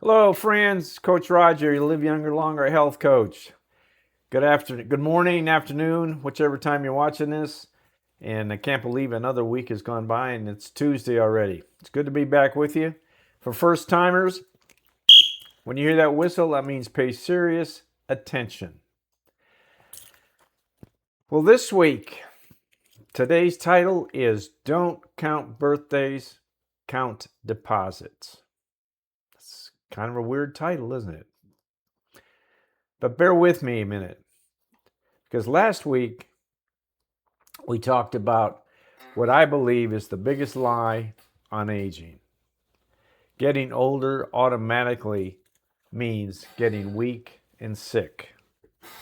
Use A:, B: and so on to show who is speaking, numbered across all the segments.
A: Hello, friends. Coach Roger, you live younger, longer, health coach. Good afternoon, good morning, afternoon, whichever time you're watching this. And I can't believe another week has gone by and it's Tuesday already. It's good to be back with you. For first timers, when you hear that whistle, that means pay serious attention. Well, this week, today's title is Don't Count Birthdays, Count Deposits. It's kind of a weird title, isn't it? But bear with me a minute. Because last week we talked about what I believe is the biggest lie on aging. Getting older automatically means getting weak and sick.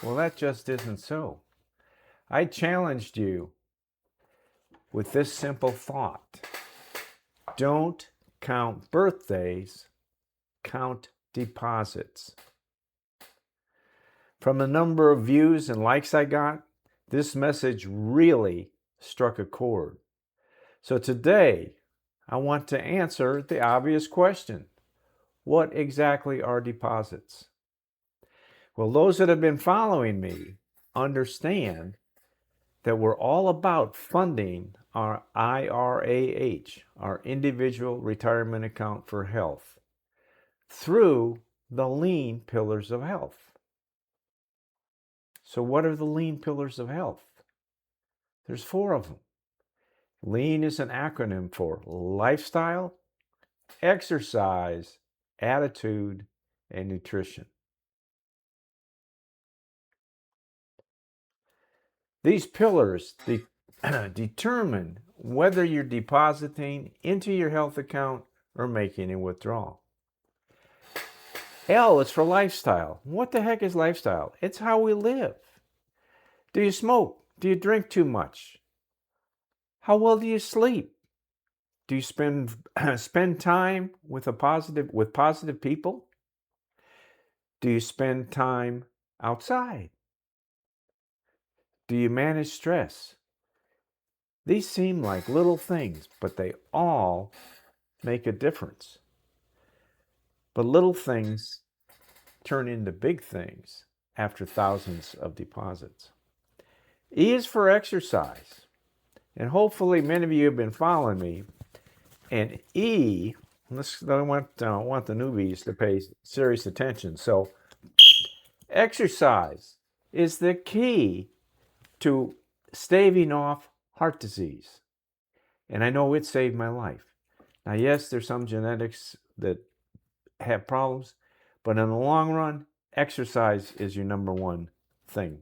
A: Well, that just isn't so. I challenged you with this simple thought. Don't count birthdays, count deposits. From the number of views and likes I got, this message really struck a chord. So today, I want to answer the obvious question. What exactly are deposits? Well, those that have been following me understand that we're all about funding our IRAH, our Individual Retirement Account for Health, through the L.E.A.N pillars of health. So what are the L.E.A.N pillars of health? There's 4 of them. L.E.A.N is an acronym for lifestyle, exercise, attitude, and nutrition. These pillars determine whether you're depositing into your health account or making a withdrawal. L is for lifestyle. What the heck is lifestyle? It's how we live. Do you smoke? Do you drink too much? How well do you sleep? Do you spend time with positive people? Do you spend time outside? Do you manage stress? These seem like little things, but they all make a difference. But little things turn into big things after thousands of deposits. E is for exercise. And hopefully many of you have been following me. And E, I want the newbies to pay serious attention. So exercise is the key to staving off heart disease. And I know it saved my life. Now, yes, there's some genetics that have problems, but in the long run, exercise is your number one thing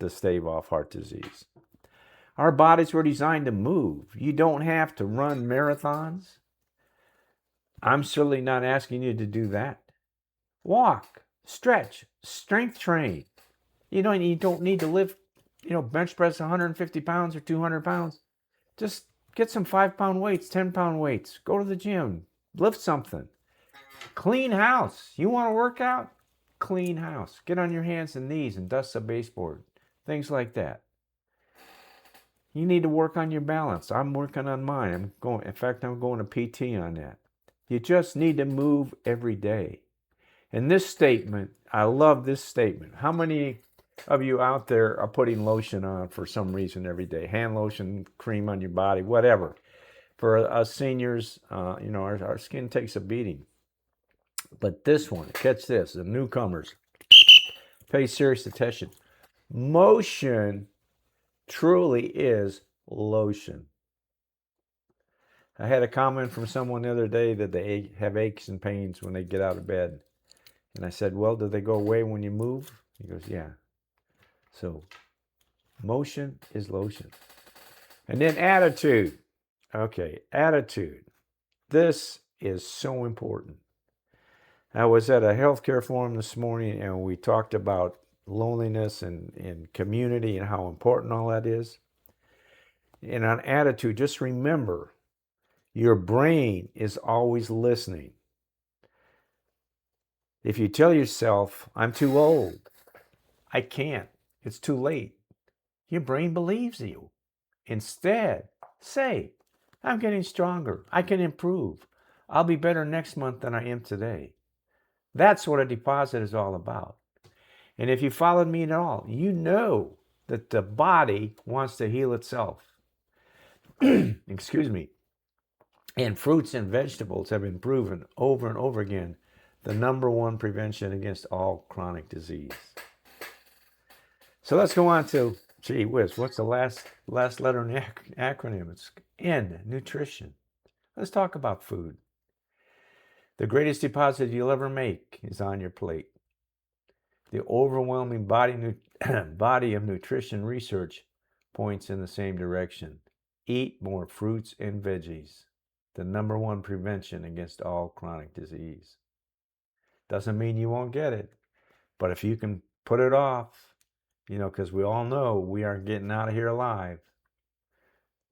A: to stave off heart disease. Our bodies were designed to move. You don't have to run marathons. I'm certainly not asking you to do that. Walk, stretch, strength train. You don't need to lift, bench press 150 pounds or 200 pounds. Just get some 5-pound weights, 10-pound weights. Go to the gym, lift something. Clean house. You want to work out? Clean house. Get on your hands and knees and dust the baseboard. Things like that. You need to work on your balance. I'm working on mine. In fact, I'm going to PT on that. You just need to move every day. And this statement, I love this statement. How many of you out there are putting lotion on for some reason every day? Hand lotion, cream on your body, whatever. For us seniors, our skin takes a beating. But this one, catch this, the newcomers, pay serious attention. Motion truly is lotion. I had a comment from someone the other day that they have aches and pains when they get out of bed. And I said, well, do they go away when you move? He goes, yeah. So motion is lotion. And then attitude. Okay, attitude. This is so important. I was at a healthcare forum this morning and we talked about loneliness and community and how important all that is. And on attitude, just remember, your brain is always listening. If you tell yourself, I'm too old, I can't, it's too late, your brain believes you. Instead, say, I'm getting stronger, I can improve, I'll be better next month than I am today. That's what a deposit is all about. And if you followed me at all, you know that the body wants to heal itself. Excuse me. And fruits and vegetables have been proven over and over again the number one prevention against all chronic disease. So let's go on to, gee whiz, what's the last letter in the acronym? It's N, nutrition. Let's talk about food. The greatest deposit you'll ever make is on your plate. The overwhelming body of nutrition research points in the same direction. Eat more fruits and veggies. The number one prevention against all chronic disease. Doesn't mean you won't get it, but if you can put it off, because we all know we aren't getting out of here alive.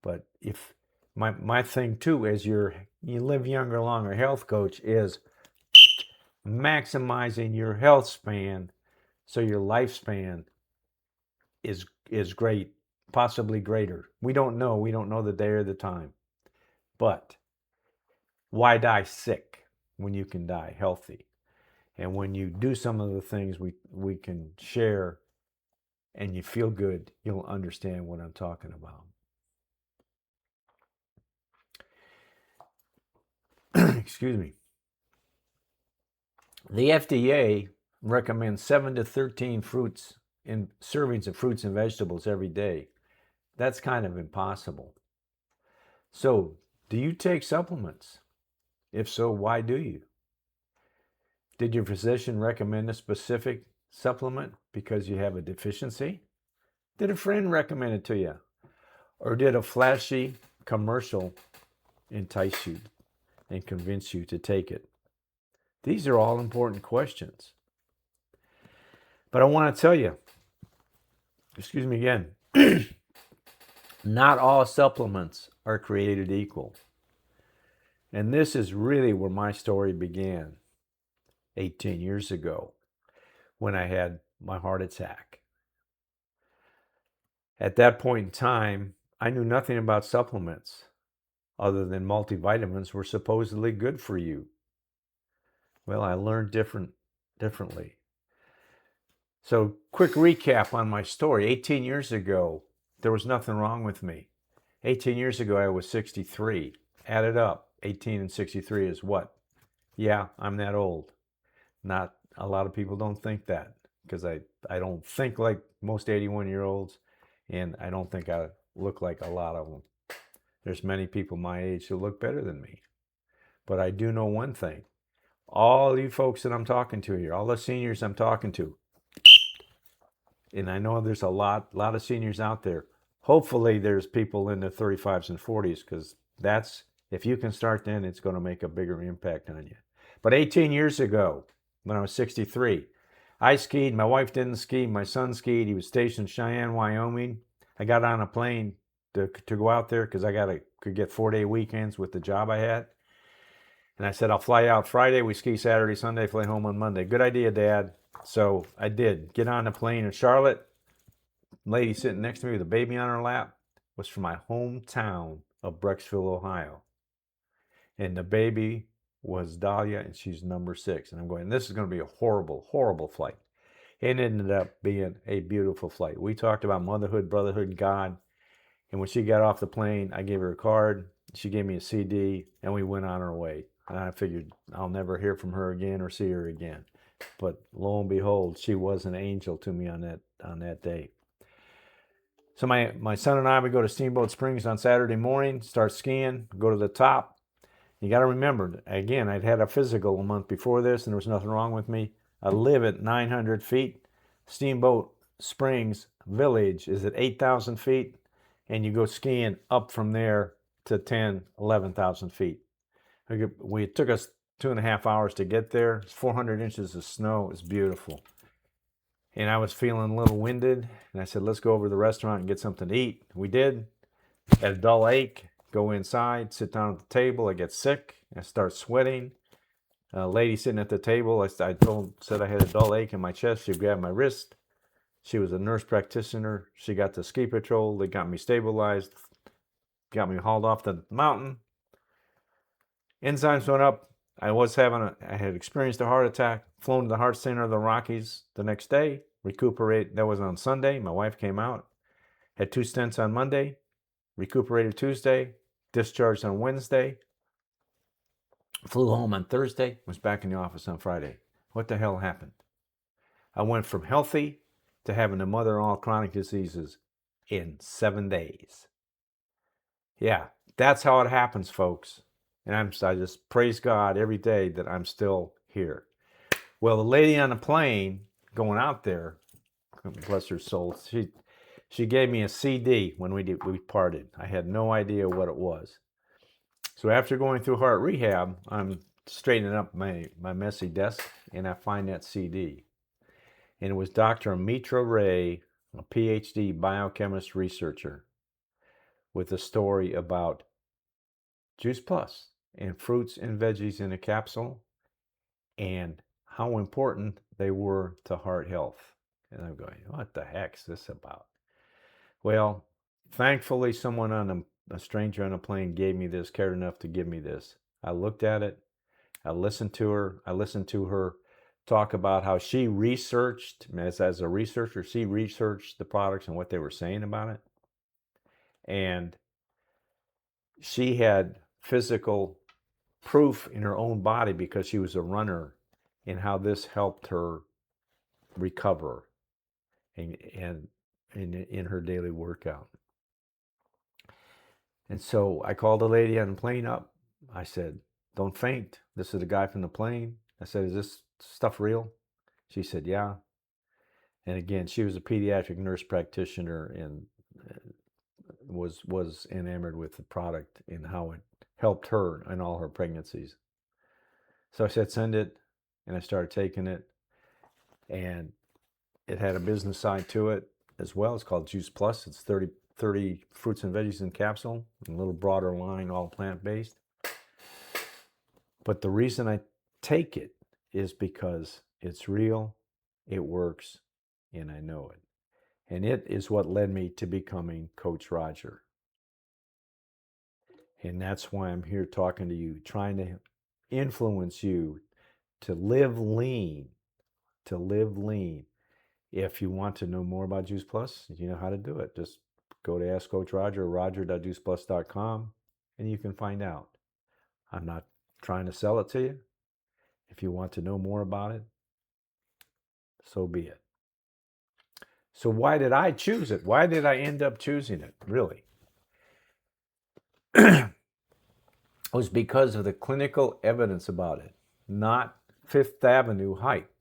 A: But if my thing too, as you live younger, longer, health coach, is maximizing your health span so your lifespan is great, possibly greater. We don't know. We don't know the day or the time. But why die sick when you can die healthy? And when you do some of the things we can share and you feel good, you'll understand what I'm talking about. Excuse me. The FDA recommends 7 to 13 fruits in servings of fruits and vegetables every day. That's kind of impossible. So, do you take supplements? If so, why do you? Did your physician recommend a specific supplement because you have a deficiency? Did a friend recommend it to you? Or did a flashy commercial entice you and convince you to take it? These are all important questions. But I want to tell you, excuse me again, not all supplements are created equal. And this is really where my story began 18 years ago when I had my heart attack. At that point in time, I knew nothing about supplements other than multivitamins were supposedly good for you. Well, I learned differently. So, quick recap on my story. 18 years ago, there was nothing wrong with me. 18 years ago, I was 63. Add it up. 18 and 63 is what? Yeah, I'm that old. Not a lot of people don't think that because I don't think like most 81-year-olds, and I don't think I look like a lot of them. There's many people my age who look better than me. But I do know one thing. All you folks that I'm talking to here, all the seniors I'm talking to, and I know there's a lot of seniors out there. Hopefully there's people in their 35s and 40s because that's, if you can start then, it's going to make a bigger impact on you. But 18 years ago, when I was 63, I skied. My wife didn't ski. My son skied. He was stationed in Cheyenne, Wyoming. I got on a plane to go out there because I could get 4-day weekends with the job I had. And I said, I'll fly out Friday. We ski Saturday, Sunday, fly home on Monday. Good idea, Dad. So I did. Get on the plane in Charlotte. Lady sitting next to me with a baby on her lap was from my hometown of Brecksville, Ohio. And the baby was Dahlia, and she's number 6. And I'm going, this is going to be a horrible, horrible flight. It ended up being a beautiful flight. We talked about motherhood, brotherhood, God. And when she got off the plane, I gave her a card. She gave me a CD, and we went on our way. And I figured I'll never hear from her again or see her again. But lo and behold, she was an angel to me on that day. So my son and I would go to Steamboat Springs on Saturday morning, start skiing, go to the top. You got to remember, again, I'd had a physical a month before this, and there was nothing wrong with me. I live at 900 feet. Steamboat Springs Village is at 8,000 feet, and you go skiing up from there to 10, 11,000 feet. It took us 2.5 hours to get there. It's 400 inches of snow. It's beautiful. And I was feeling a little winded, and I said, let's go over to the restaurant and get something to eat. We did. Had a dull ache. Go inside, sit down at the table. I get sick. I start sweating. A lady sitting at the table, said I had a dull ache in my chest. She grabbed my wrist. She was a nurse practitioner. She got the ski patrol. They got me stabilized, got me hauled off the mountain. Enzymes went up. I had experienced a heart attack, flown to the heart center of the Rockies the next day, recuperate. That was on Sunday. My wife came out, had 2 stents on Monday, recuperated Tuesday, discharged on Wednesday, flew home on Thursday, was back in the office on Friday. What the hell happened? I went from healthy to having the mother of all chronic diseases in 7 days. Yeah, that's how it happens, folks. And I just praise God every day that I'm still here. Well, the lady on the plane going out there, bless her soul, she gave me a CD when we parted. I had no idea what it was. So after going through heart rehab, I'm straightening up my messy desk, and I find that CD. And it was Dr. Mitra Ray, a PhD biochemist researcher, with a story about Juice Plus and fruits and veggies in a capsule and how important they were to heart health. And I'm going, what the heck's this about? Well, thankfully, a stranger on a plane gave me this, cared enough to give me this. I looked at it. I listened to her. I listened to her talk about how she researched, as a researcher, she researched the products and what they were saying about it. And she had physical proof in her own body because she was a runner and how this helped her recover and in her daily workout. And so I called the lady on the plane up. I said, don't faint. This is the guy from the plane. I said, is this stuff real? She said, yeah. And again, she was a pediatric nurse practitioner and was enamored with the product and how it helped her in all her pregnancies. So I said, send it. And I started taking it. And it had a business side to it as well. It's called Juice Plus. It's 30 fruits and veggies in capsule, a little broader line, all plant-based. But the reason I take it is because it's real, it works, and I know it. And it is what led me to becoming Coach Roger. And that's why I'm here talking to you, trying to influence you to live lean, to live lean. If you want to know more about Juice Plus, you know how to do it. Just go to Ask Coach Roger, roger.juiceplus.com, and you can find out. I'm not trying to sell it to you. If you want to know more about it, so be it. So why did I choose it? Why did I end up choosing it, really? It was because of the clinical evidence about it, not Fifth Avenue hype.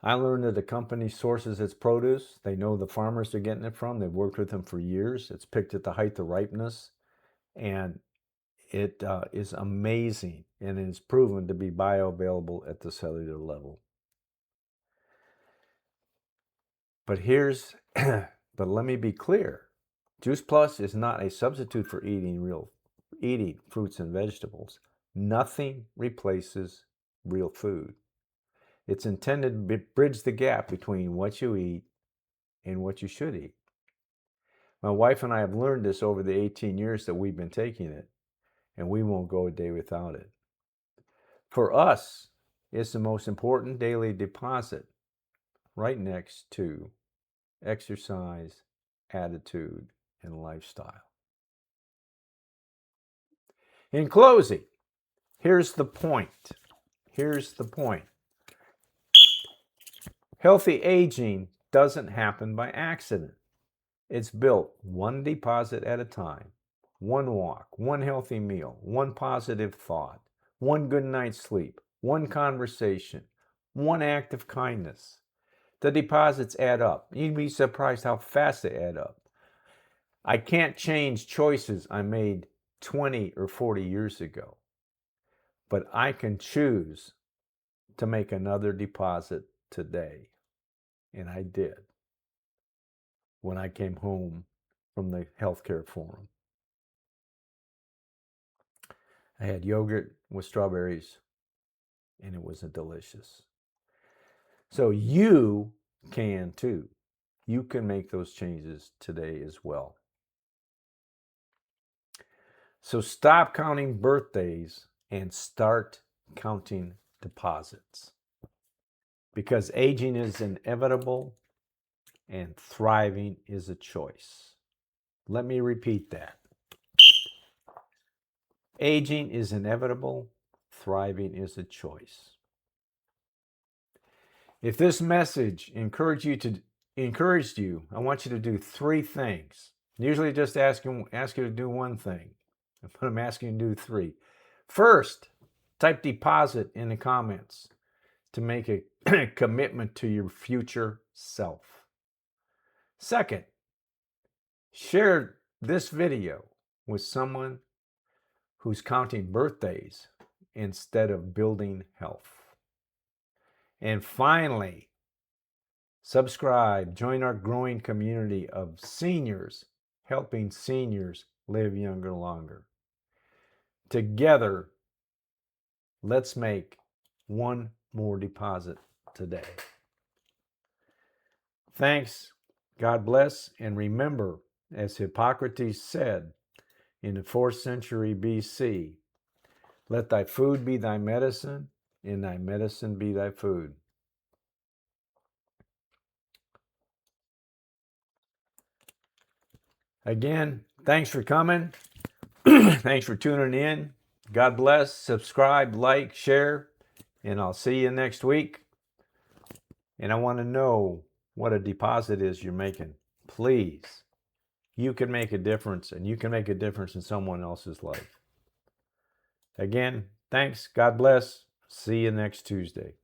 A: I learned that the company sources its produce. They know the farmers they're getting it from. They've worked with them for years. It's picked at the height of ripeness. And it is amazing and is proven to be bioavailable at the cellular level. But but let me be clear. Juice Plus is not a substitute for eating fruits and vegetables. Nothing replaces real food. It's intended to bridge the gap between what you eat and what you should eat. My wife and I have learned this over the 18 years that we've been taking it, and we won't go a day without it. For us, it's the most important daily deposit right next to exercise, attitude, and lifestyle. In closing, here's the point. Here's the point. Healthy aging doesn't happen by accident. It's built one deposit at a time. One walk, one healthy meal, one positive thought, one good night's sleep, one conversation, one act of kindness. The deposits add up. You'd be surprised how fast they add up. I can't change choices I made 20 or 40 years ago, but I can choose to make another deposit today. And I did when I came home from the healthcare forum. I had yogurt with strawberries, and it was delicious. So you can too. You can make those changes today as well. So stop counting birthdays and start counting deposits. Because aging is inevitable and thriving is a choice. Let me repeat that. Aging is inevitable, thriving is a choice. If this message encouraged you, I want you to do 3 things. Usually just ask you to do 1 thing, but I'm asking you to do 3. First, type deposit in the comments to make a commitment to your future self. Second, share this video with someone who's counting birthdays instead of building health. And finally, subscribe, join our growing community of seniors, helping seniors live younger longer. Together, let's make 1 more deposit today. Thanks, God bless, and remember, as Hippocrates said in the 4th century BC, let thy food be thy medicine, and thy medicine be thy food. Again, thanks for coming. Thanks for tuning in. God bless. Subscribe, like, share, and I'll see you next week. And I want to know what a deposit is you're making. Please, you can make a difference, and you can make a difference in someone else's life. Again, thanks. God bless. See you next Tuesday.